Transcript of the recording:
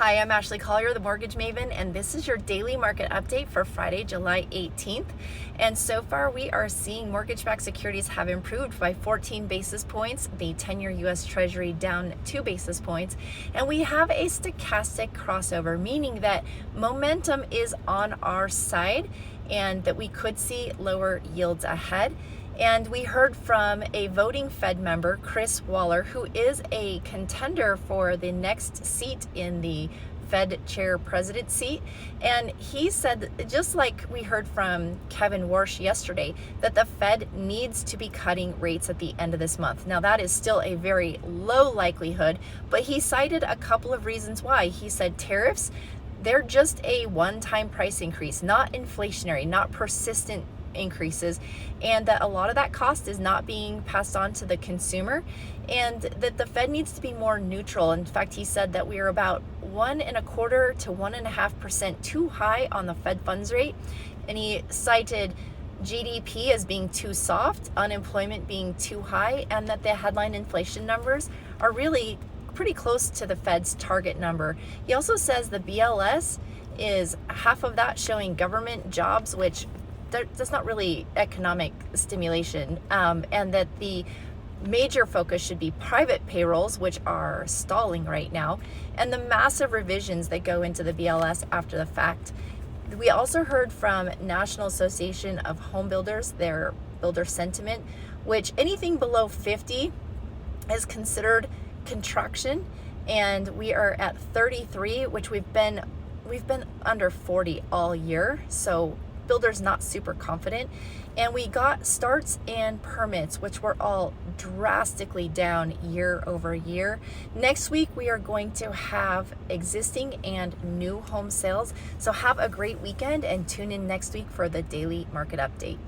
Hi, I'm Ashley Collier, the Mortgage Maven, and this is your daily market update for Friday, July 18th. And so far, we are seeing mortgage-backed securities have improved by 14 basis points, the 10-year U.S. Treasury down 2 basis points, and we have a stochastic crossover, meaning that momentum is on our side and that we could see lower yields ahead. And we heard from a voting Fed member, Chris Waller, who is a contender for the next seat in the Fed chair president seat. And he said, just like we heard from Kevin Warsh yesterday, that the Fed needs to be cutting rates at the end of this month. Now, that is still a very low likelihood, but he cited a couple of reasons why. He said tariffs, they're just a one-time price increase, not inflationary, not persistent increases, and that a lot of that cost is not being passed on to the consumer, and that the Fed needs to be more neutral. In fact, he said that we are about 1.25% to 1.5% too high on the Fed funds rate, and he cited GDP as being too soft, unemployment being too high, and that the headline inflation numbers are really pretty close to the Fed's target number. He also says the BLS is half of that showing government jobs, which that's not really economic stimulation, and that the major focus should be private payrolls, which are stalling right now, and the massive revisions that go into the BLS after the fact. We also heard from National Association of Home Builders, their builder sentiment, which anything below 50 is considered contraction, and we are at 33, which we've been under 40 all year, so builders not super confident. And we got starts and permits, which were all drastically down year over year. Next week, we are going to have existing and new home sales. So have a great weekend and tune in next week for the daily market update.